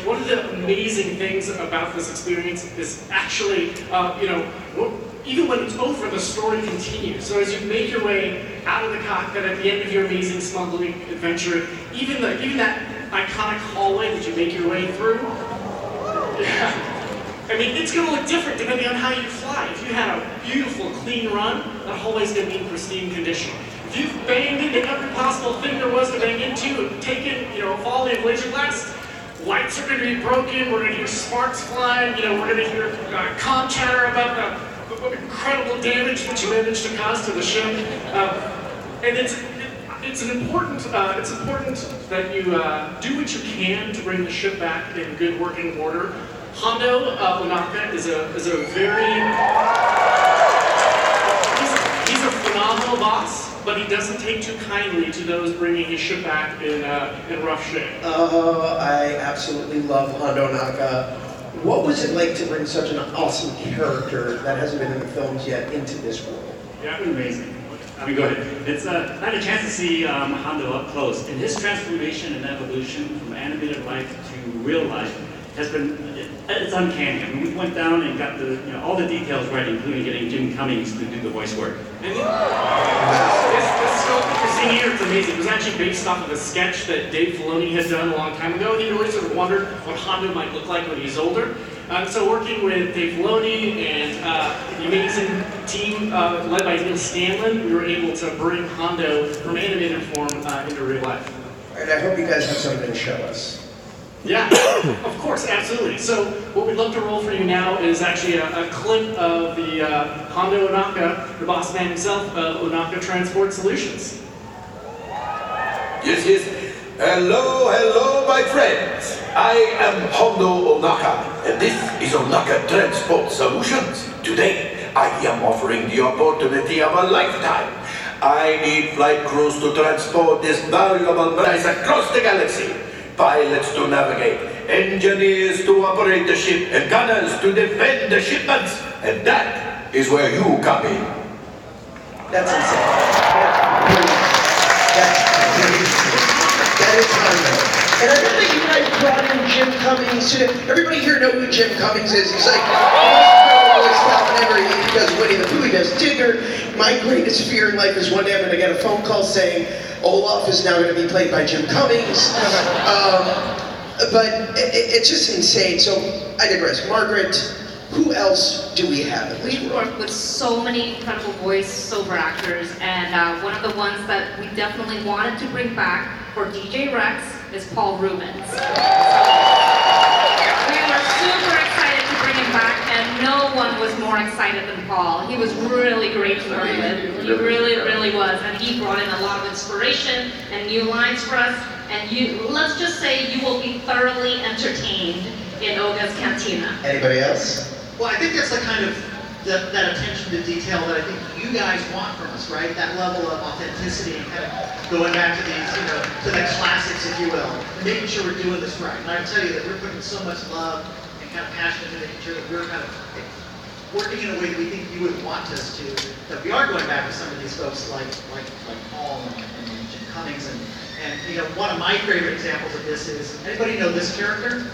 One of the amazing things about this experience is actually, even when it's over, the story continues. So as you make your way out of the cockpit at the end of your amazing smuggling adventure, even that iconic hallway that you make your way through, it's going to look different depending on how you fly. If you had a beautiful, clean run, that hallway's going to be in pristine condition. If you've banged into every possible thing there was to bang into and taken, a volley of laser blasts, lights are going to be broken, we're going to hear sparks flying, we're going to hear comm chatter about the incredible damage that you managed to cause to the ship. And it's important that you do what you can to bring the ship back in good working order. Hondo Ohnaka is a very, he's a phenomenal boss, but he doesn't take too kindly to those bringing his ship back in rough shape. I absolutely love Hondo Ohnaka. What was it like to bring such an awesome character that hasn't been in the films yet into this world? Yeah, amazing. Go ahead. It's I had a chance to see Hondo up close, and his transformation and evolution from animated life to real life has been, it's uncanny. We went down and got all the details right, including getting Jim Cummings to do the voice work. And this sculpt that you're seeing here, it's amazing. It was actually based off of a sketch that Dave Filoni had done a long time ago. He'd always sort of wondered what Hondo might look like when he's older. So working with Dave Filoni and the amazing team led by Neil Scanlon, we were able to bring Hondo from animated form into real life. All right, I hope you guys have something to show us. Yeah, of course, absolutely. So what we'd love to roll for you now is actually a clip of the Hondo Ohnaka, the boss man himself, of Ohnaka Transport Solutions. Yes. Hello, my friends. I am Hondo Ohnaka, and this is Ohnaka Transport Solutions. Today, I am offering the opportunity of a lifetime. I need flight crews to transport this valuable merchandise across the galaxy. Pilots to navigate, engineers to operate the ship, and gunners to defend the shipments. And that is where you come in. That's insane. That is Hondo. And I know that you guys brought in Jim Cummings today. Everybody here know who Jim Cummings is. He's like, whenever he does Winnie the Pooh, he does Tigger. My greatest fear in life is one day I'm going to get a phone call saying, Olaf is now going to be played by Jim Cummings. But it's just insane. So I digress. Margaret, who else do we have? We've worked with so many incredible voiceover actors, and one of the ones that we definitely wanted to bring back for DJ Rex is Paul Rubens. So we were super excited to bring him back, and no one was more excited than Paul. He was really great to work with. He really was, and he brought in a lot of inspiration and new lines for us. And let's just say you will be thoroughly entertained in Oga's Cantina. Anybody else? Well, I think that's the kind of that attention to detail that I think you guys want from us, right? That level of authenticity and kind of going back to these, to the classics, if you will, and making sure we're doing this right. And I tell you that we're putting so much love and kind of passion into making sure that we're kind of working in a way that we think you would want us to. That we are going back to some of these folks like Paul and Jim Cummings and one of my favorite examples of this is, anybody know this character?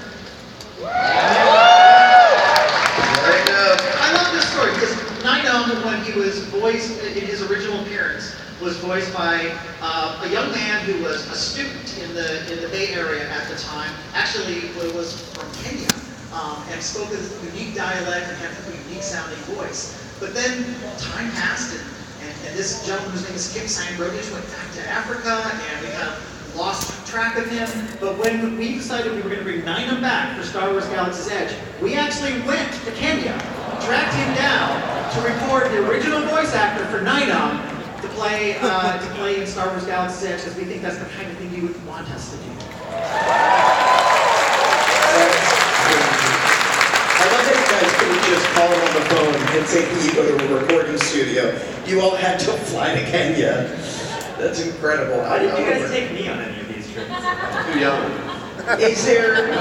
I love this story because Naidam, when he was voiced in his original appearance, was voiced by a young man who was a student in the Bay Area at the time. Actually, was from Kenya and spoke a unique dialect and had a unique sounding voice. But then time passed and this gentleman whose name is Kip Sang-Brodish went back to Africa, and we kind of lost track of him. But when we decided we were going to bring Naidam back for Star Wars Galaxy's Edge, we actually went to Kenya, tracked him down to record the original voice actor for Naidam to play in Star Wars Galaxy's Edge, because we think that's the kind of thing you would want us to do. I love that you guys couldn't just call him on the phone and say, can you go to a recording studio? You all had to fly to Kenya. That's incredible. Why didn't you guys take me on any of these trips? Too young. Is there...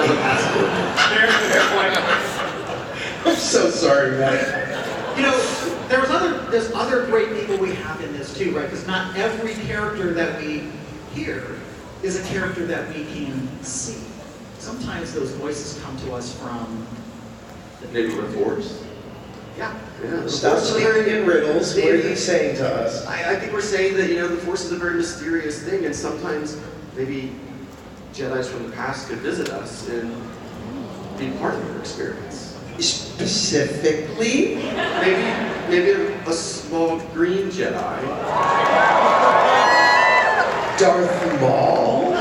I'm so sorry, man. There's other great people we have in this too, right? Because not every character that we hear is a character that we can see. sometimes those voices come to us from Maybe the Force? yeah. Yeah. Stop speaking in riddles. What are you saying to us? I think we're saying that, the Force is a very mysterious thing, and sometimes maybe Jedis from the past could visit us and be part of our experience. Specifically? Maybe a small green Jedi. Darth Maul?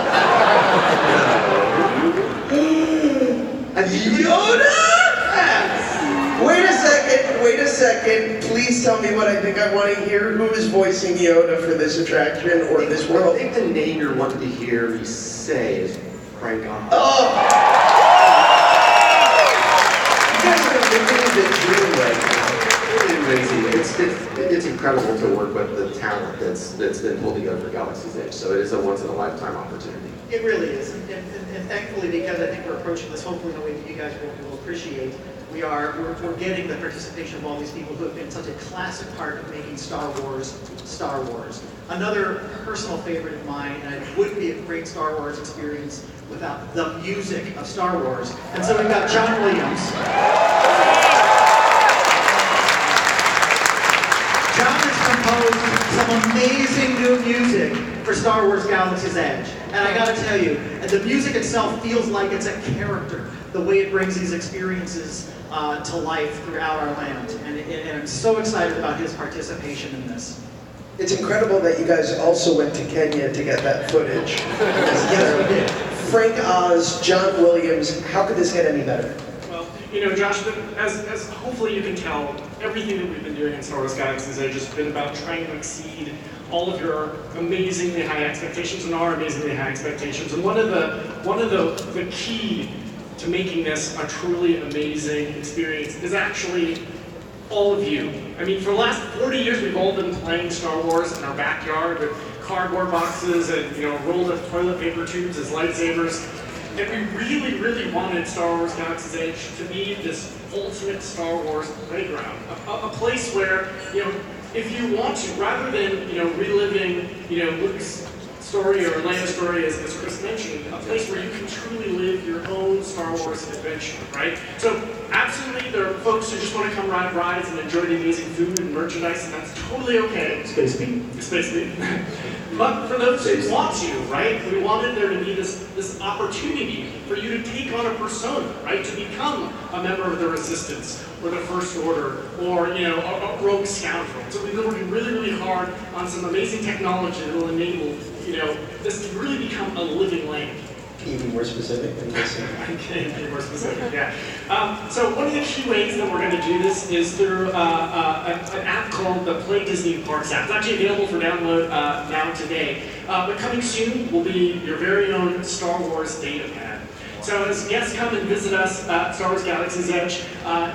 Yoda? Wait a second. Please tell me what I think I want to hear. Who is voicing Yoda for this attraction or this I world? think the name you're wanting to hear me say is Frank Oz. Oh! You guys are living the dream right now. Really amazing. It's incredible to work with the talent that's been pulled together for Galaxy's Edge. So it is a once-in-a-lifetime opportunity. It really is, and thankfully, because I think we're approaching this hopefully in a way that you guys will appreciate, we're getting the participation of all these people who have been such a classic part of making Star Wars. Another personal favorite of mine, and it wouldn't be a great Star Wars experience without the music of Star Wars. And so we've got John Williams. John has composed some amazing new music for Star Wars Galaxy's Edge. And I gotta tell you, the music itself feels like it's a character, the way it brings these experiences to life throughout our land. And I'm so excited about his participation in this. It's incredible that you guys also went to Kenya to get that footage. Yes, we did. Frank Oz, John Williams, how could this get any better? Well, Josh, as hopefully you can tell, everything that we've been doing in Star Wars Galaxy's Edge has been about trying to exceed all of your amazingly high expectations and our amazingly high expectations. And one of the key to making this a truly amazing experience is actually all of you. I mean, for the last 40 years, we've all been playing Star Wars in our backyard with cardboard boxes and rolled up toilet paper tubes as lightsabers. And we really, really wanted Star Wars Galaxy's Edge to be this ultimate Star Wars playground, a place where, if you want to, rather than, reliving, Luke's story or Leia's story, as Chris mentioned, a place where you can truly live your own Star Wars adventure, right? So, absolutely, there are folks who just want to come ride rides and enjoy the amazing food and merchandise, and that's totally okay. Space me. But for those who want to, right, we wanted there to be this opportunity for you to take on a persona, right, to become a member of the Resistance or the First Order or, a rogue scoundrel. So we've been working really, really hard on some amazing technology that will enable, this to really become a living land. Can you be more specific than this? I can be more specific, yeah. So one of the key ways that we're going to do this is through an app called the Play Disney Parks app. It's actually available for download now today. But coming soon will be your very own Star Wars data pad. So as guests come and visit us at Star Wars Galaxy's Edge,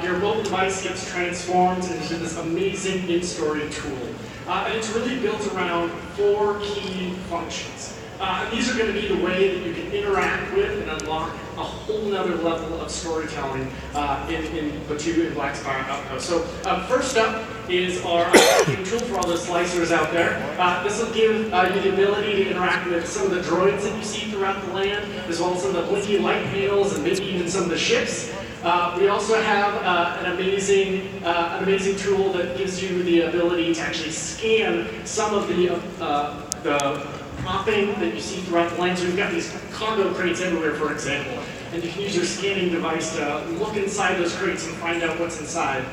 your mobile device gets transformed into this amazing in-story tool. And it's really built around 4 key functions. These are going to be the way that you can interact with and unlock a whole nother level of storytelling in Batuu and Blackspire Outpost. So first up is our tool for all the slicers out there. This will give you the ability to interact with some of the droids that you see throughout the land, as well as some of the blinky light panels and maybe even some of the ships. We also have an amazing tool that gives you the ability to actually scan some of the propping that you see throughout the land. So we've got these cargo crates everywhere, for example, and you can use your scanning device to look inside those crates and find out what's inside.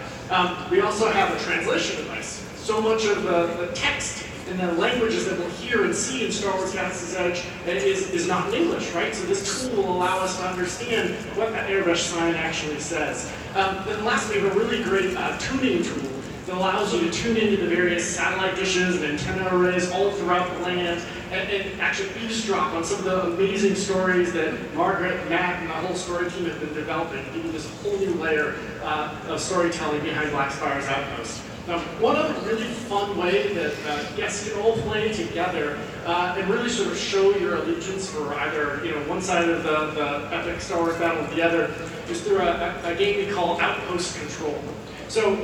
We also have a translation device. So much of the text and the languages that we'll hear and see in Star Wars Galaxy's Edge is not in English, right? So this tool will allow us to understand what that airbrush sign actually says. Then lastly, we have a really great tuning tool that allows you to tune into the various satellite dishes and antenna arrays all throughout the land and actually eavesdrop on some of the amazing stories that Margaret, Matt, and the whole story team have been developing to give you this whole new layer of storytelling behind Blackspire's Outpost. Now, one other really fun way that guests can all play together and really sort of show your allegiance for either one side of the epic Star Wars battle or the other is through a game we call Outpost Control. So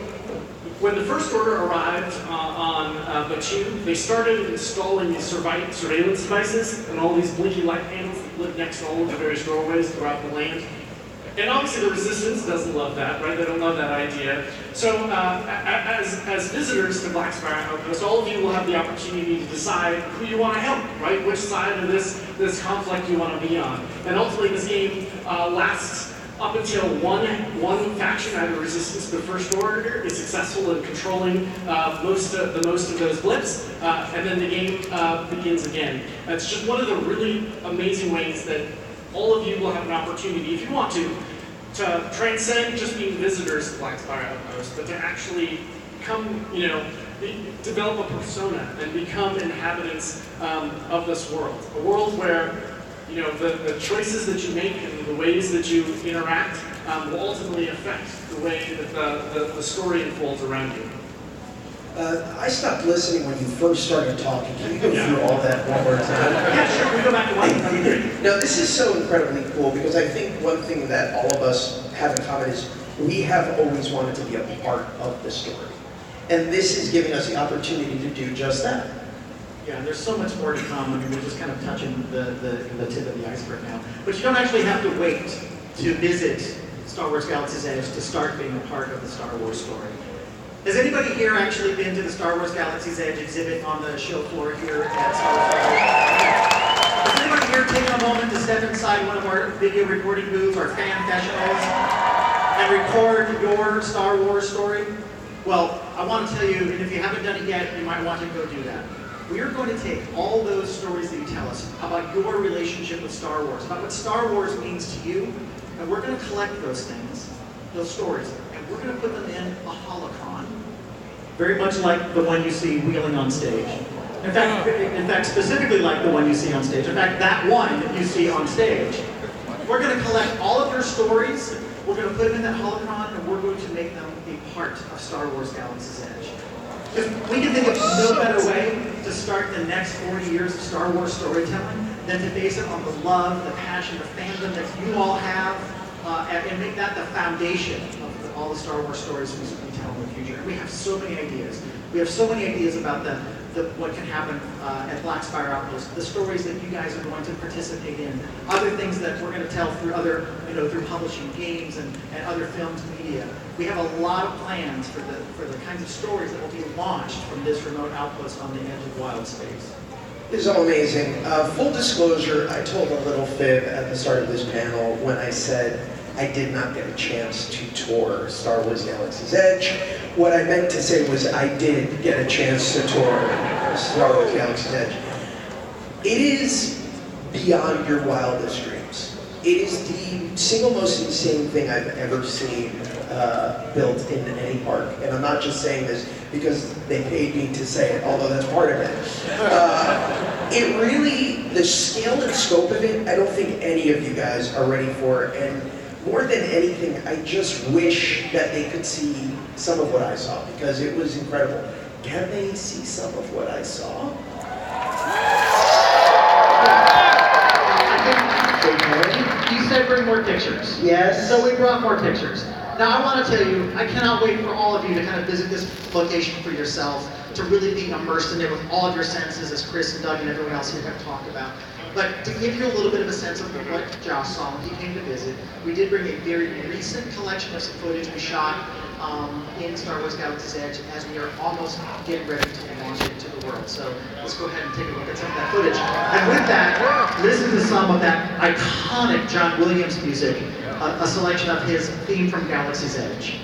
when the First Order arrived on Batuu, they started installing these surveillance devices and all these blinky light panels that lived next to all of the various doorways throughout the land. And obviously the Resistance doesn't love that, right? They don't love that idea. So as visitors to Black Spire Outpost, all of you will have the opportunity to decide who you want to help, right? Which side of this conflict you want to be on. And ultimately this game lasts up until one faction, either Resistance or the First Order, is successful in controlling most of those blips, and then the game begins again. It's just one of the really amazing ways that all of you will have an opportunity, if you want to transcend just being visitors to Black Spire Outpost, but to actually come, develop a persona and become inhabitants of this world. A world where, the choices that you make and the ways that you interact will ultimately affect the way that the story unfolds around you. I stopped listening when you first started talking. Can you go through all that one more time? Yeah, sure. We go back to one. That'd be great. No, this is so incredibly cool because I think one thing that all of us have in common is we have always wanted to be a part of the story. And this is giving us the opportunity to do just that. Yeah, there's so much more to come. I mean, we're just kind of touching the tip of the iceberg now. But you don't actually have to wait to visit Star Wars Galaxy's Edge to start being a part of the Star Wars story. Has anybody here actually been to the Star Wars Galaxy's Edge exhibit on the show floor here at Star Wars Galaxy's Edge? Has anybody here taken a moment to step inside one of our video recording booths, our fan confessionals, and record your Star Wars story? Well, I want to tell you, and if you haven't done it yet, you might want to go do that. We are going to take all those stories that you tell us about your relationship with Star Wars, about what Star Wars means to you, and we're going to collect those things, those stories, and we're going to put them in a holocron, very much like the one you see wheeling on stage. In fact, specifically like the one you see on stage. In fact, that one that you see on stage. We're going to collect all of your stories, we're going to put them in that holocron, and we're going to make them a part of Star Wars Galaxy's Edge. Because we can think of no better way to start the next 40 years of Star Wars storytelling than to base it on the love, the passion, the fandom that you all have, and make that the foundation of all the Star Wars stories we tell in the future. And we have so many ideas. We have so many ideas about what can happen at Black Spire Outpost, the stories that you guys are going to participate in, other things that we're going to tell through through publishing games and other films, media. We have a lot of plans for the kinds of stories that will be launched from this remote outpost on the edge of wild space. This is all amazing. Full disclosure, I told a little fib at the start of this panel when I said I did not get a chance to tour Star Wars Galaxy's Edge. What I meant to say was I did get a chance to tour Star Wars Galaxy's Edge. It is beyond your wildest dreams. It is the single most insane thing I've ever seen built in any park. And I'm not just saying this because they paid me to say it, although that's part of it. It really, the scale and scope of it, I don't think any of you guys are ready for. And more than anything, I just wish that they could see some of what I saw because it was incredible. Can they see some of what I saw? You said bring more pictures. Yes. So we brought more pictures. Now I want to tell you, I cannot wait for all of you to kind of visit this location for yourself, to really be immersed in it with all of your senses, as Chris and Doug and everyone else here have talked about. But to give you a little bit of a sense of what Josh saw when he came to visit, we did bring a very recent collection of some footage we shot in Star Wars Galaxy's Edge as we are almost getting ready to launch it to the world. So let's go ahead and take a look at some of that footage. And with that, listen to some of that iconic John Williams music, a selection of his theme from Galaxy's Edge.